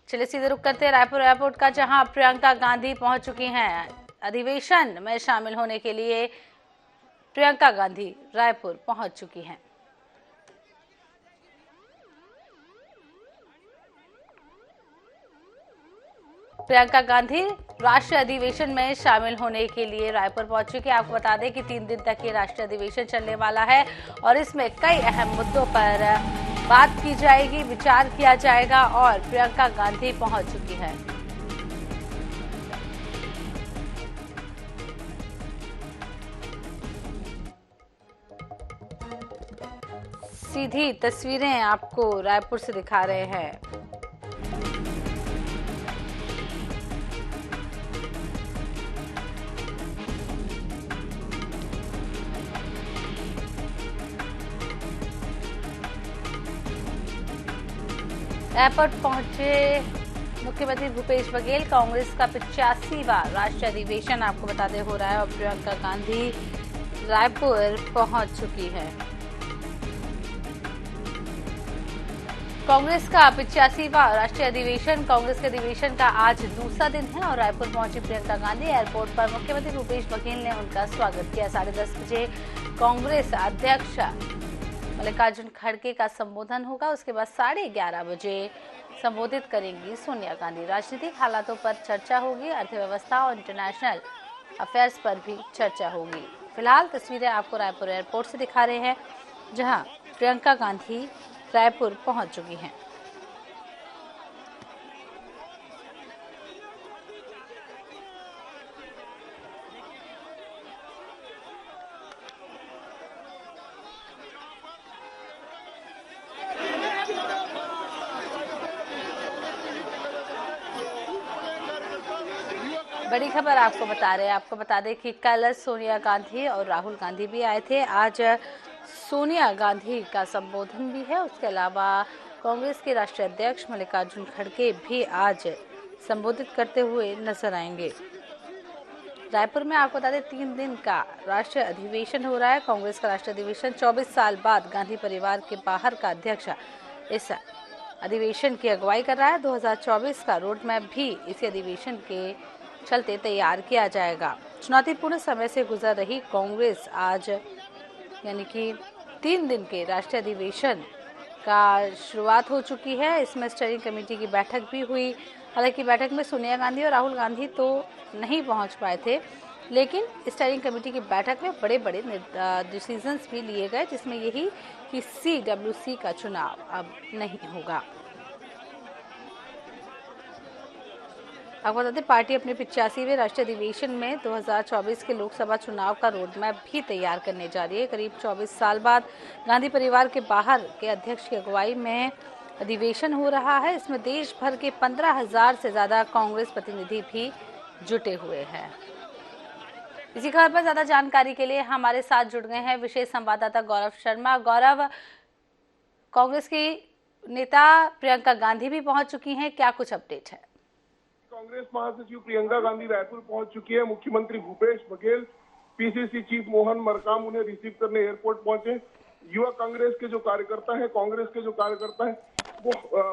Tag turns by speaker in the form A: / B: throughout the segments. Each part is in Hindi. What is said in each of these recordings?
A: चलिए सीधे रुक करते हैं रायपुर एयरपोर्ट का, जहां प्रियंका गांधी पहुंच चुकी हैं। अधिवेशन में शामिल होने के लिए प्रियंका गांधी रायपुर पहुंच चुकी हैं। प्रियंका गांधी राष्ट्रीय अधिवेशन में शामिल होने के लिए रायपुर पहुंच चुकी है। आपको बता दें कि 3 दिन तक ये राष्ट्रीय अधिवेशन चलने वाला है और इसमें कई अहम मुद्दों पर बात की जाएगी, विचार किया जाएगा और प्रियंका गांधी पहुंच चुकी है। सीधी तस्वीरें आपको रायपुर से दिखा रहे हैं। एयरपोर्ट पहुंचे मुख्यमंत्री भूपेश बघेल। कांग्रेस का 85वां राष्ट्रीय अधिवेशन आपको बताते हो रहा है और प्रियंका गांधी रायपुर पहुंच चुकी है। कांग्रेस का 85वां राष्ट्रीय अधिवेशन, कांग्रेस के अधिवेशन का आज दूसरा दिन है और रायपुर पहुंची प्रियंका गांधी। एयरपोर्ट पर मुख्यमंत्री भूपेश बघेल ने उनका स्वागत किया। 10:30 बजे कांग्रेस अध्यक्ष मल्लिकार्जुन खड़गे का संबोधन होगा। उसके बाद 11:30 बजे संबोधित करेंगी सोनिया गांधी। राजनीतिक हालातों पर चर्चा होगी, अर्थव्यवस्था और इंटरनेशनल अफेयर्स पर भी चर्चा होगी। फिलहाल तस्वीरें आपको रायपुर एयरपोर्ट से दिखा रहे हैं, जहां प्रियंका गांधी रायपुर पहुंच चुकी हैं। बड़ी खबर आपको बता रहे हैं। आपको बता दें कि कल सोनिया गांधी और राहुल गांधी भी आए थे। आज सोनिया गांधी का संबोधन भी है। उसके अलावा कांग्रेस के राष्ट्रीय अध्यक्ष मल्लिकार्जुन खड़गे भी आज संबोधित करते हुए नजर आएंगे। रायपुर में आपको बता दें 3 दिन का राष्ट्रीय अधिवेशन हो रहा है। कांग्रेस का राष्ट्रीय अधिवेशन 24 साल बाद गांधी परिवार के बाहर का अध्यक्ष इस अधिवेशन की अगुवाई कर रहा है। 2024 का रोड मैप भी इसी अधिवेशन के चलते तैयार किया जाएगा। चुनौतीपूर्ण समय से गुजर रही कांग्रेस आज यानी कि 3 दिन के राष्ट्रीय अधिवेशन का शुरुआत हो चुकी है। इसमें स्टीयरिंग कमेटी की बैठक भी हुई। हालांकि बैठक में सोनिया गांधी और राहुल गांधी तो नहीं पहुंच पाए थे, लेकिन स्टीयरिंग कमेटी की बैठक में बड़े बड़े डिसीजंस भी लिए गए, जिसमें यही कि CWC का चुनाव अब नहीं होगा। आपको बता दें पार्टी अपने 85वें राष्ट्रीय अधिवेशन में 2024 के लोकसभा चुनाव का रोड मैप भी तैयार करने जा रही है। करीब 24 साल बाद गांधी परिवार के बाहर के अध्यक्ष की अगुवाई में अधिवेशन हो रहा है। इसमें देश भर के 15,000 से ज्यादा कांग्रेस प्रतिनिधि भी जुटे हुए हैं। इसी खबर पर ज्यादा जानकारी के लिए हमारे साथ जुड़ गए हैं विशेष संवाददाता गौरव शर्मा। गौरव, कांग्रेस की नेता प्रियंका गांधी भी पहुंच चुकी हैं, क्या कुछ अपडेट है?
B: कांग्रेस महासचिव प्रियंका गांधी रायपुर पहुंच चुकी है। मुख्यमंत्री भूपेश बघेल, PCC चीफ मोहन मरकाम उन्हें रिसीव करने एयरपोर्ट पहुंचे। युवा कांग्रेस के जो कार्यकर्ता है, कांग्रेस के जो कार्यकर्ता है, वो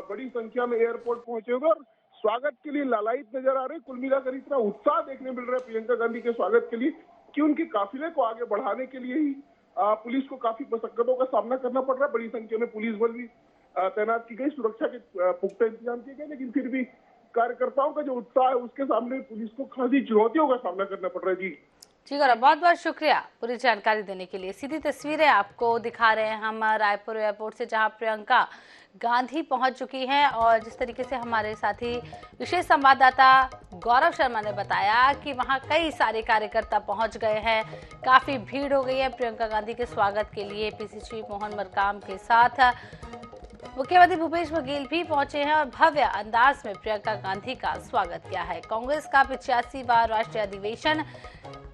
B: बड़ी संख्या में एयरपोर्ट पहुंचे हुए और स्वागत के लिए लालायित नजर आ रहे। कुल मिलाकर इतना उत्साह देखने मिल रहा है प्रियंका गांधी के स्वागत के लिए कि उनके काफिले को आगे बढ़ाने के लिए ही पुलिस को काफी मशक्कतों का सामना करना पड़ रहा है। बड़ी संख्या में पुलिस बल भी तैनात की गई, सुरक्षा के पुख्ता इंतजाम किए गए, लेकिन फिर भी कार्यकर्ताओं का जो उत्साह है उसके सामने पुलिस को खासी चुनौतियों का सामना करना पड़ रहा है। जी
A: गौरव, बहुत बहुत शुक्रिया पूरी जानकारी देने के लिए। सीधी तस्वीरें आपको दिखा रहे हैं हम रायपुर एयरपोर्ट से, जहां प्रियंका गांधी पहुंच चुकी हैं और जिस तरीके से हमारे साथी विशेष संवाददाता गौरव शर्मा ने बताया कि वहां कई सारे कार्यकर्ता पहुंच गए हैं, काफी भीड़ हो गई है प्रियंका गांधी के स्वागत के लिए। PCC चीफ मोहन मरकाम के साथ मुख्यमंत्री भूपेश बघेल भी पहुंचे हैं और भव्य अंदाज में प्रियंका गांधी का स्वागत किया है। कांग्रेस का 85वां राष्ट्रीय अधिवेशन,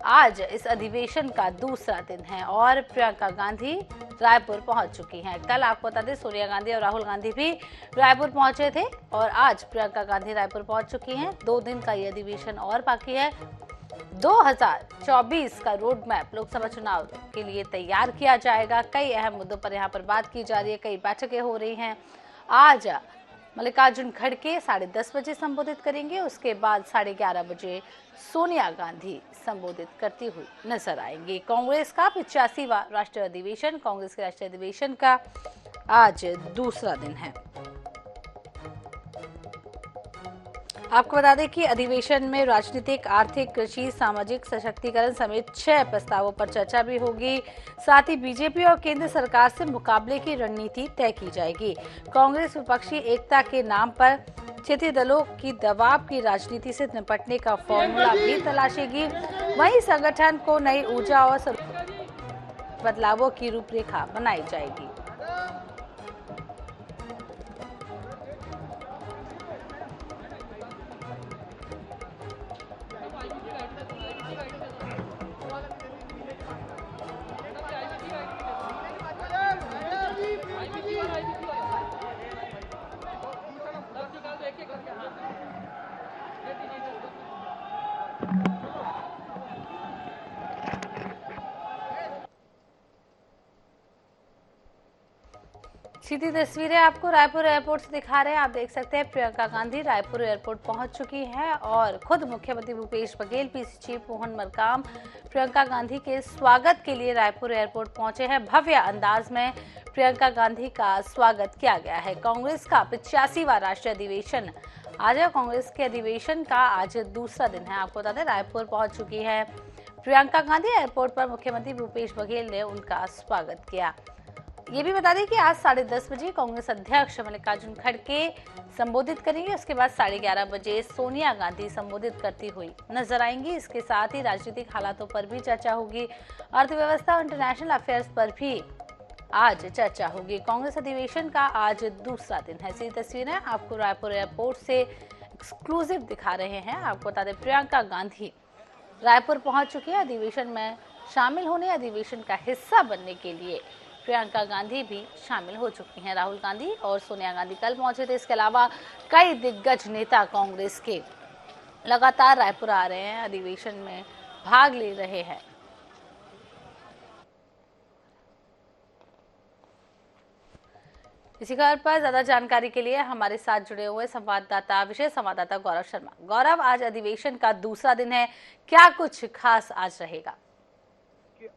A: आज इस अधिवेशन का दूसरा दिन है और प्रियंका गांधी रायपुर पहुंच चुकी हैं। कल आपको बता दें सोनिया गांधी और राहुल गांधी भी रायपुर पहुंचे थे और आज प्रियंका गांधी रायपुर पहुंच चुकी हैं। 2 दिन का ये अधिवेशन और बाकी है। 2024 का रोड मैप लोकसभा चुनाव के लिए तैयार किया जाएगा। कई अहम मुद्दों पर यहाँ पर बात की जा रही है, कई बैठकें हो रही हैं। आज मल्लिकार्जुन खड़गे 10:30 बजे संबोधित करेंगे। उसके बाद 11:30 बजे सोनिया गांधी संबोधित करती हुई नजर आएंगी। कांग्रेस का 85वां राष्ट्रीय अधिवेशन, कांग्रेस के राष्ट्रीय अधिवेशन का आज दूसरा दिन है। आपको बता दें कि अधिवेशन में राजनीतिक, आर्थिक, कृषि, सामाजिक सशक्तिकरण समेत 6 प्रस्तावों पर चर्चा भी होगी। साथ ही बीजेपी और केंद्र सरकार से मुकाबले की रणनीति तय की जाएगी। कांग्रेस विपक्षी एकता के नाम पर क्षेत्रीय दलों की दबाव की राजनीति से निपटने का फॉर्मूला भी तलाशेगी। वहीं संगठन को नई ऊर्जा और बदलावों की रूपरेखा बनाई जाएगी। सीधी तस्वीरें आपको रायपुर एयरपोर्ट से दिखा रहे हैं। आप देख सकते हैं प्रियंका गांधी रायपुर एयरपोर्ट पहुंच चुकी हैं और खुद मुख्यमंत्री भूपेश बघेल, पीसी चीफ मोहन मरकाम प्रियंका गांधी के स्वागत के लिए रायपुर एयरपोर्ट पहुंचे हैं। भव्य अंदाज में प्रियंका गांधी का स्वागत किया गया है। कांग्रेस का 85वां राष्ट्रीय अधिवेशन आज है। कांग्रेस के अधिवेशन का आज दूसरा दिन है। आपको बता दें रायपुर पहुंच चुकी है प्रियंका गांधी। एयरपोर्ट पर मुख्यमंत्री भूपेश बघेल ने उनका स्वागत किया। ये भी बता दें कि आज 10:30 बजे कांग्रेस अध्यक्ष मल्लिकार्जुन खड़गे संबोधित करेंगे। उसके बाद 11:30 बजे सोनिया गांधी संबोधित करती हुई नजर आएंगी। इसके साथ ही राजनीतिक हालातों पर भी चर्चा होगी। अर्थव्यवस्था और इंटरनेशनल अफेयर्स पर भी आज चर्चा होगी। कांग्रेस अधिवेशन का आज दूसरा दिन है। ऐसी तस्वीरें आपको रायपुर एयरपोर्ट से एक्सक्लूसिव दिखा रहे हैं। आपको बता दें प्रियंका गांधी रायपुर पहुंच चुकी है। अधिवेशन में शामिल होने, अधिवेशन का हिस्सा बनने के लिए प्रियंका गांधी भी शामिल हो चुकी हैं। राहुल गांधी और सोनिया गांधी कल पहुंचे थे। इसके अलावा कई दिग्गज नेता कांग्रेस के लगातार रायपुर आ रहे हैं, अधिवेशन में भाग ले रहे हैं। इसी खबर पर ज्यादा जानकारी के लिए हमारे साथ जुड़े हुए संवाददाता, विशेष संवाददाता गौरव शर्मा। गौरव, आज अधिवेशन का दूसरा दिन है, क्या कुछ खास आज रहेगा?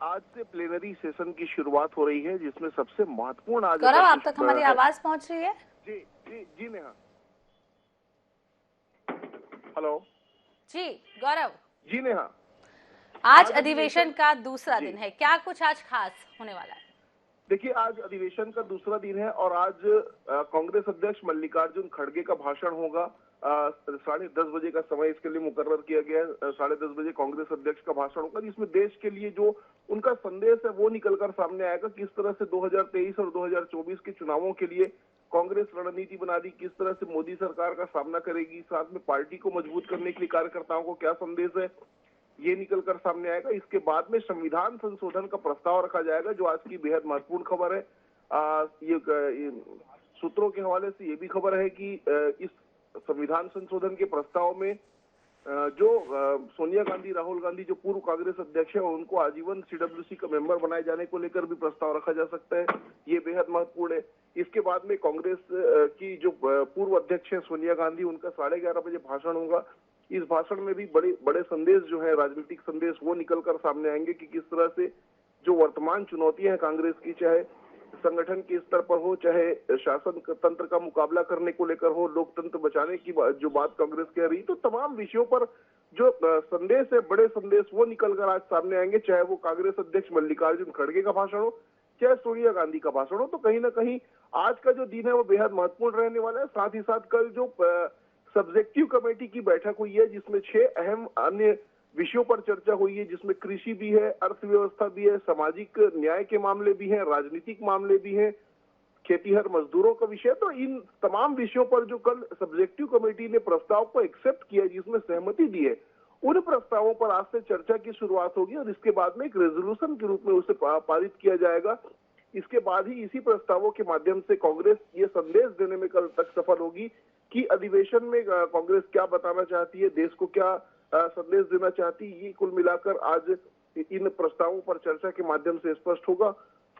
C: आज से प्लेनरी सेशन की शुरुआत हो रही है, जिसमें सबसे महत्वपूर्ण आज।
A: गौरव, आप तक हमारी आवाज पहुंच रही है?
C: जी जी जी नेहा। हेलो
A: जी गौरव।
C: जी नेहा,
A: आज अधिवेशन का दूसरा दिन है, क्या कुछ आज खास होने वाला है?
C: देखिए, आज अधिवेशन का दूसरा दिन है और आज कांग्रेस अध्यक्ष मल्लिकार्जुन खड़गे का भाषण होगा। 10:30 बजे का समय इसके लिए मुकर्रर किया गया है। 10:30 बजे कांग्रेस अध्यक्ष का भाषण होगा, जिसमें देश के लिए जो उनका संदेश है वो निकलकर सामने आएगा। किस तरह से 2023 और 2024 के चुनावों के लिए कांग्रेस रणनीति बना दी, किस तरह से मोदी सरकार का सामना करेगी, साथ में पार्टी को मजबूत करने के लिए कार्यकर्ताओं को क्या संदेश है, ये निकलकर सामने आएगा। इसके बाद में संविधान संशोधन का प्रस्ताव रखा जाएगा, जो आज की बेहद महत्वपूर्ण खबर है। ये सूत्रों के हवाले से ये भी खबर है कि इस संविधान संशोधन के प्रस्ताव में जो सोनिया गांधी, राहुल गांधी जो पूर्व कांग्रेस अध्यक्ष है, उनको आजीवन सीडब्ल्यूसी का मेंबर बनाए जाने को लेकर भी प्रस्ताव रखा जा सकता है। ये बेहद महत्वपूर्ण है। इसके बाद में कांग्रेस की जो पूर्व अध्यक्ष है सोनिया गांधी, उनका 11:30 बजे भाषण होगा। इस भाषण में भी बड़े बड़े संदेश जो है, राजनीतिक संदेश, वो निकलकर सामने आएंगे कि किस तरह से जो वर्तमान चुनौतियां हैं कांग्रेस की, चाहे संगठन के स्तर पर हो, चाहे शासन तंत्र का मुकाबला करने को लेकर हो, लोकतंत्र बचाने की जो बात कांग्रेस कह रही, तो तमाम विषयों पर जो संदेश है, बड़े संदेश, वो निकलकर आज सामने आएंगे। चाहे वो कांग्रेस अध्यक्ष मल्लिकार्जुन खड़गे का भाषण हो, चाहे सोनिया गांधी का भाषण हो। तो कहीं ना कहीं आज का जो दिन है वो बेहद महत्वपूर्ण रहने वाला है। साथ ही साथ कल जो सब्जेक्टिव कमेटी की बैठक हुई है, जिसमें 6 अहम अन्य विषयों पर चर्चा हुई है, जिसमें कृषि भी है, अर्थव्यवस्था भी है, सामाजिक न्याय के मामले भी हैं, राजनीतिक मामले भी हैं, खेतीहर मजदूरों का विषय। तो इन तमाम विषयों पर जो कल सब्जेक्टिव कमेटी ने प्रस्ताव को एक्सेप्ट किया, जिसमें सहमति दी है, उन प्रस्तावों पर आज से चर्चा की शुरुआत होगी और इसके बाद में एक रेजोल्यूशन के रूप में उसे पारित किया जाएगा। इसके बाद ही इसी प्रस्तावों के माध्यम से कांग्रेस ये संदेश देने में कल तक सफल होगी कि अधिवेशन में कांग्रेस क्या बताना चाहती है, देश को क्या संदेश देना चाहती है। ये कुल मिलाकर आज इन प्रस्तावों पर चर्चा के माध्यम से स्पष्ट होगा।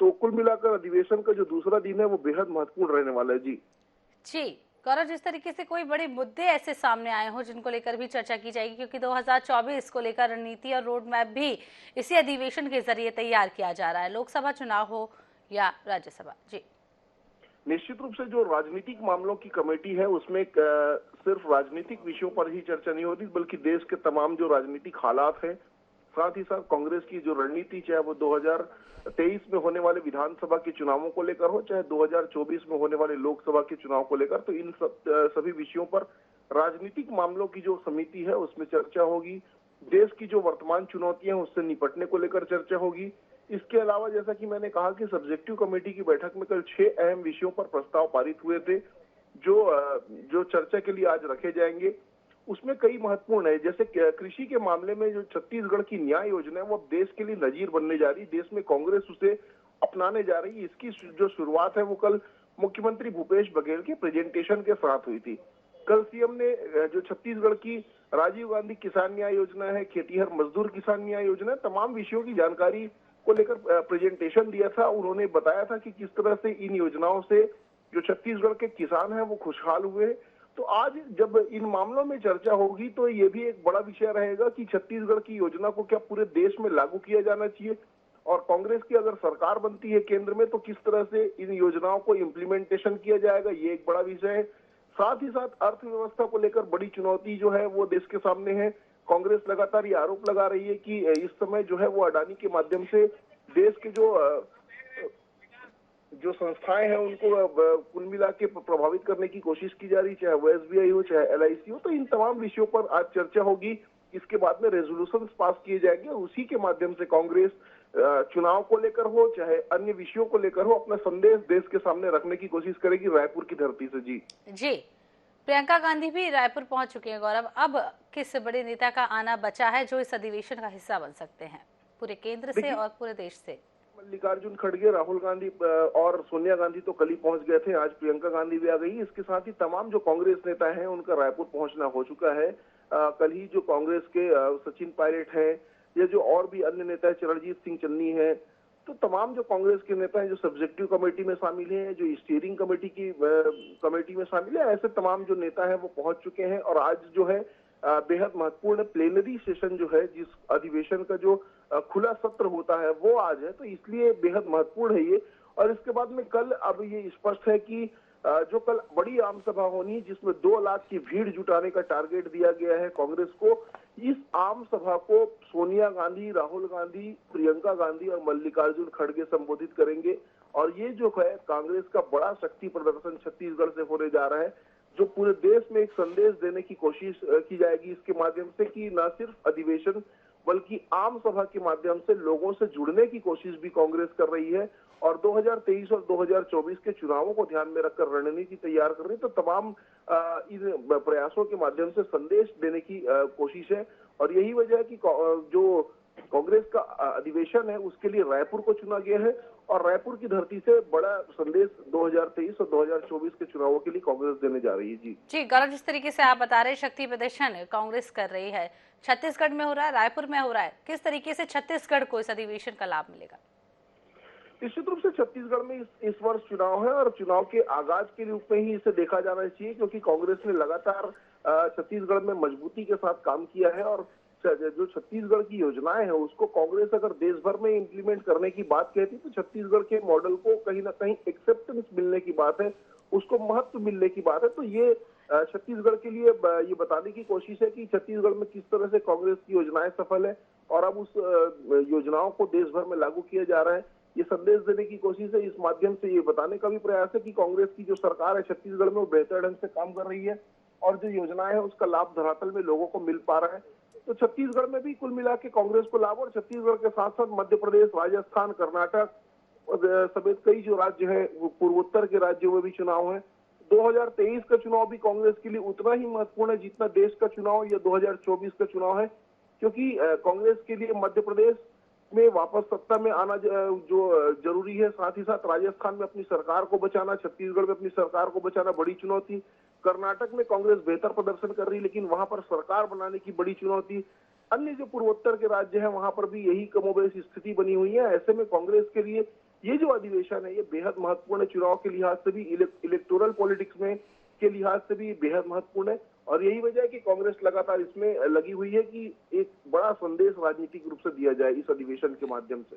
C: तो कुल मिलाकर अधिवेशन का जो दूसरा दिन है वो बेहद महत्वपूर्ण रहने वाला है। जी
A: गौरव, जिस तरीके से कोई बड़े मुद्दे ऐसे सामने आए हों जिनको लेकर भी चर्चा की जाएगी, क्योंकि 2024 को लेकर रणनीति और रोड मैप भी इसी अधिवेशन के जरिए तैयार किया जा रहा है, लोकसभा चुनाव हो या राज्यसभा। जी,
C: निश्चित रूप से जो राजनीतिक मामलों की कमेटी है उसमें सिर्फ राजनीतिक विषयों पर ही चर्चा नहीं होती, बल्कि देश के तमाम जो राजनीतिक हालात हैं, साथ ही साथ कांग्रेस की जो रणनीति, चाहे वो 2023 में होने वाले विधानसभा के चुनावों को लेकर हो, चाहे 2024 में होने वाले लोकसभा के चुनाव को लेकर, तो इन सभी विषयों पर राजनीतिक मामलों की जो समिति है उसमें चर्चा होगी। देश की जो वर्तमान चुनौतियां हैं उससे निपटने को लेकर चर्चा होगी। इसके अलावा जैसा कि मैंने कहा कि सब्जेक्टिव कमेटी की बैठक में कल 6 अहम विषयों पर प्रस्ताव पारित हुए थे जो चर्चा के लिए आज रखे जाएंगे। उसमें कई महत्वपूर्ण है, जैसे कृषि के मामले में जो छत्तीसगढ़ की न्याय योजना है वो अब देश के लिए नजीर बनने जा रही है, देश में कांग्रेस उसे अपनाने जा रही है। इसकी जो शुरुआत है वो कल मुख्यमंत्री भूपेश बघेल के प्रेजेंटेशन के साथ हुई थी। कल सीएम ने जो छत्तीसगढ़ की राजीव गांधी किसान न्याय योजना है, खेतीहर मजदूर किसान न्याय योजना है, तमाम विषयों की जानकारी को लेकर प्रेजेंटेशन दिया था। उन्होंने बताया था कि किस तरह से इन योजनाओं से जो छत्तीसगढ़ के किसान हैं वो खुशहाल हुए। तो आज जब इन मामलों में चर्चा होगी तो ये भी एक बड़ा विषय रहेगा कि छत्तीसगढ़ की योजना को क्या पूरे देश में लागू किया जाना चाहिए, और कांग्रेस की अगर सरकार बनती है केंद्र में तो किस तरह से इन योजनाओं को इम्प्लीमेंटेशन किया जाएगा, ये एक बड़ा विषय है। साथ ही साथ अर्थव्यवस्था को लेकर बड़ी चुनौती जो है वो देश के सामने है। कांग्रेस लगातार ये आरोप लगा रही है कि इस समय जो है वो अडानी के माध्यम से देश के जो संस्थाएं हैं उनको कुल मिला के प्रभावित करने की कोशिश की जा रही, चाहे वो एसबीआई हो चाहे एलआईसी हो। तो इन तमाम विषयों पर आज चर्चा होगी। इसके बाद में रेजोल्यूशन पास किए जाएंगे और उसी के माध्यम से कांग्रेस चुनाव को लेकर हो चाहे अन्य विषयों को लेकर हो अपना संदेश देश के सामने रखने की कोशिश करेगी रायपुर की धरती से। जी,
A: प्रियंका गांधी भी रायपुर पहुंच चुकी हैं। गौरव, अब किस बड़े नेता का आना बचा है जो इस अधिवेशन का हिस्सा बन सकते हैं, पूरे केंद्र से और पूरे देश से?
C: मल्लिकार्जुन खड़गे, राहुल गांधी और सोनिया गांधी तो कल ही पहुंच गए थे, आज प्रियंका गांधी भी आ गई। इसके साथ ही तमाम जो कांग्रेस नेता हैं उनका रायपुर पहुंचना हो चुका है। कल ही जो कांग्रेस के सचिन पायलट हैं या जो और भी अन्य नेता है, चरणजीत सिंह चन्नी है, तो तमाम जो कांग्रेस के नेता हैं जो सब्जेक्टिव कमेटी में शामिल हैं, जो स्टीयरिंग कमेटी में शामिल है, ऐसे तमाम जो नेता हैं वो पहुंच चुके हैं। और आज जो है बेहद महत्वपूर्ण प्लेनरी सेशन जो है, जिस अधिवेशन का जो खुला सत्र होता है वो आज है, तो इसलिए बेहद महत्वपूर्ण है ये। और इसके बाद में कल अब ये स्पष्ट है कि जो कल बड़ी आम सभा होनी है जिसमें 2 लाख की भीड़ जुटाने का टारगेट दिया गया है कांग्रेस को, इस आम सभा को सोनिया गांधी, राहुल गांधी, प्रियंका गांधी और मल्लिकार्जुन खड़गे संबोधित करेंगे। और ये जो है कांग्रेस का बड़ा शक्ति प्रदर्शन छत्तीसगढ़ से होने जा रहा है, जो पूरे देश में एक संदेश देने की कोशिश की जाएगी इसके माध्यम से कि न सिर्फ अधिवेशन बल्कि आम सभा के माध्यम से लोगों से जुड़ने की कोशिश भी कांग्रेस कर रही है। और 2023 और 2024 के चुनावों को ध्यान में रखकर रणनीति तैयार कर रही है। तो तमाम इन प्रयासों के माध्यम से संदेश देने की कोशिश है। और यही वजह है कि जो कांग्रेस का अधिवेशन है उसके लिए रायपुर को चुना गया है और रायपुर की धरती से बड़ा संदेश 2023 और 2024 के चुनावों के लिए कांग्रेस देने जा रही है। जी
A: गौरव, जिस तरीके से आप बता रहे हैं शक्ति प्रदर्शन कांग्रेस कर रही है, छत्तीसगढ़ में हो रहा है, रायपुर में हो रहा है, किस तरीके से छत्तीसगढ़ को इस अधिवेशन का लाभ मिलेगा?
C: निश्चित रूप से छत्तीसगढ़ में इस वर्ष चुनाव है और चुनाव के आगाज के रूप में ही इसे देखा जाना चाहिए, क्योंकि कांग्रेस ने लगातार छत्तीसगढ़ में मजबूती के साथ काम किया है। और जो छत्तीसगढ़ की योजनाएं हैं उसको कांग्रेस अगर देश भर में इम्प्लीमेंट करने की बात कहती तो छत्तीसगढ़ के मॉडल को कहीं ना कहीं एक्सेप्टेंस मिलने की बात है, उसको महत्व मिलने की बात है। तो ये छत्तीसगढ़ के लिए ये बताने की कोशिश है कि छत्तीसगढ़ में किस तरह से कांग्रेस की योजनाएं सफल है और अब उस योजनाओं को देश भर में लागू किया जा रहा है, ये संदेश देने की कोशिश है। इस माध्यम से ये बताने का भी प्रयास है कि कांग्रेस की जो सरकार है छत्तीसगढ़ में वो बेहतर ढंग से काम कर रही है और जो योजनाएं है उसका लाभ धरातल में लोगों को मिल पा रहा है। तो छत्तीसगढ़ में भी कुल मिला के कांग्रेस को लाभ, और छत्तीसगढ़ के साथ साथ मध्य प्रदेश, राजस्थान, कर्नाटक और समेत कई जो राज्य है वो पूर्वोत्तर के राज्यों में भी चुनाव है। 2023 का चुनाव भी कांग्रेस के लिए उतना ही महत्वपूर्ण है जितना देश का चुनाव या 2024 का चुनाव है, क्योंकि कांग्रेस के लिए मध्य प्रदेश में वापस सत्ता में आना जो जरूरी है, साथ ही साथ राजस्थान में अपनी सरकार को बचाना, छत्तीसगढ़ में अपनी सरकार को बचाना बड़ी चुनौती, कर्नाटक में कांग्रेस बेहतर प्रदर्शन कर रही लेकिन वहां पर सरकार बनाने की बड़ी चुनौती, अन्य जो पूर्वोत्तर के राज्य हैं वहां पर भी यही कमोबेश स्थिति बनी हुई है। ऐसे में कांग्रेस के लिए ये जो अधिवेशन है ये बेहद महत्वपूर्ण है चुनाव के लिहाज से भी, इलेक्टोरल पॉलिटिक्स में के लिहाज से भी बेहद महत्वपूर्ण है और यही वजह है कि कांग्रेस लगातार इसमें लगी हुई है कि एक बड़ा संदेश राजनीतिक रूप से दिया जाए इस अधिवेशन के माध्यम से।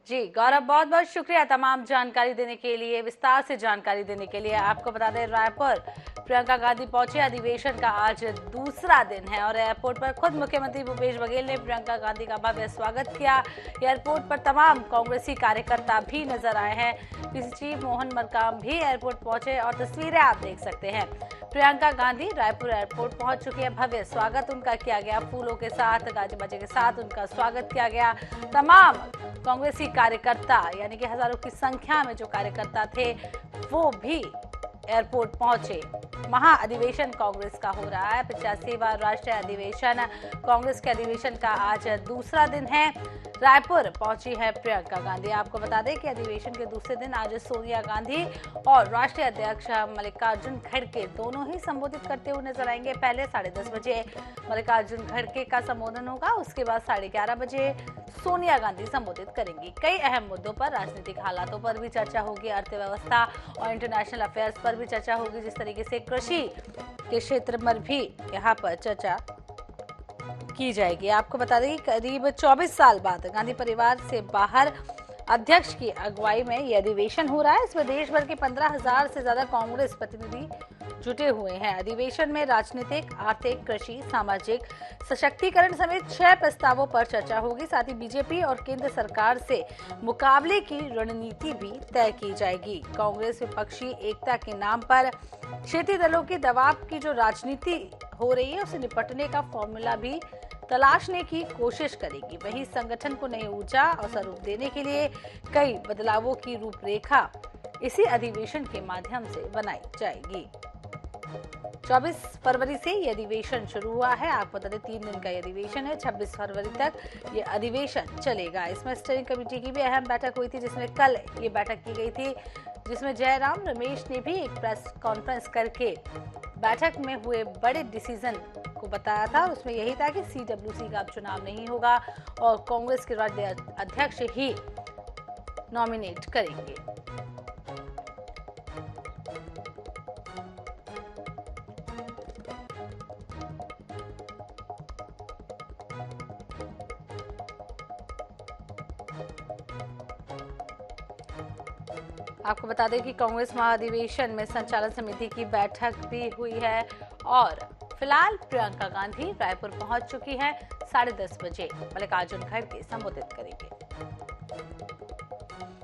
A: जी गौरव, बहुत बहुत शुक्रिया तमाम जानकारी देने के लिए, विस्तार से जानकारी देने के लिए। आपको बता दें रायपुर प्रियंका गांधी पहुंचे, अधिवेशन का आज दूसरा दिन है और एयरपोर्ट पर खुद मुख्यमंत्री भूपेश बघेल ने प्रियंका गांधी का भव्य स्वागत किया। एयरपोर्ट पर तमाम कांग्रेसी कार्यकर्ता भी नजर आए हैं। पीसीसी चीफ मोहन मरकाम भी एयरपोर्ट पहुंचे और तस्वीरें आप देख सकते हैं। प्रियंका गांधी रायपुर एयरपोर्ट पहुंच चुकी है। भव्य स्वागत उनका किया गया, फूलों के साथ, गाजे बाजे के साथ उनका स्वागत किया गया। तमाम कांग्रेसी कार्यकर्ता यानी कि हजारों की संख्या में जो कार्यकर्ता थे वो भी एयरपोर्ट पहुंचे। महाअधिवेशन कांग्रेस का हो रहा है। 85वां राष्ट्रीय अधिवेशन कांग्रेस के अधिवेशन का आज दूसरा दिन है। रायपुर पहुंची है प्रियंका गांधी। आपको बता दें कि अधिवेशन के दूसरे दिन आज सोनिया गांधी और राष्ट्रीय अध्यक्ष मल्लिकार्जुन खड़गे दोनों ही संबोधित करते हुए नजर आएंगे। पहले 10:30 बजे मल्लिकार्जुन खड़गे का संबोधन होगा, उसके बाद 11:30 बजे सोनिया गांधी संबोधित करेंगी। कई अहम मुद्दों पर, राजनीतिक हालातों पर भी चर्चा होगी, अर्थव्यवस्था और इंटरनेशनल अफेयर्स पर भी चर्चा होगी। जिस तरीके से कृषि के क्षेत्र पर भी यहाँ पर चर्चा की जाएगी। आपको बता दें कि करीब 24 साल बाद गांधी परिवार से बाहर अध्यक्ष की अगुवाई में यह अधिवेशन हो रहा है। इसमें देश भर के 15,000 से ज्यादा कांग्रेस प्रतिनिधि जुटे हुए हैं। अधिवेशन में राजनीतिक, आर्थिक, कृषि, सामाजिक सशक्तिकरण समेत 6 प्रस्तावों पर चर्चा होगी। साथ ही बीजेपी और केंद्र सरकार से मुकाबले की रणनीति भी तय की जाएगी। कांग्रेस विपक्षी एकता के नाम पर क्षेत्रीय दलों के दबाव की जो राजनीति हो रही है उससे निपटने का फॉर्मूला भी तलाशने की कोशिश करेगी। वहीं संगठन को नई ऊर्जा और स्वरूप देने के लिए कई बदलावों की रूपरेखा इसी अधिवेशन के माध्यम से बनाई जाएगी। 24 फरवरी से ये अधिवेशन शुरू हुआ है। आपको बता दें 3 दिन का ये अधिवेशन है। 26 फरवरी तक ये अधिवेशन चलेगा। इसमें स्टीयरिंग कमेटी की भी अहम बैठक हुई थी, जिसमें कल ये बैठक की गई थी, जिसमें जयराम रमेश ने भी एक प्रेस कॉन्फ्रेंस करके बैठक में हुए बड़े डिसीजन को बताया था। उसमें यही था कि CWC का अब चुनाव नहीं होगा और कांग्रेस के राज्य अध्यक्ष ही नॉमिनेट करेंगे। आपको बता दें कि कांग्रेस महाधिवेशन में संचालन समिति की बैठक भी हुई है और फिलहाल प्रियंका गांधी रायपुर पहुंच चुकी है। 10:30 बजे मल्लिकार्जुन खड़गे संबोधित करेंगे।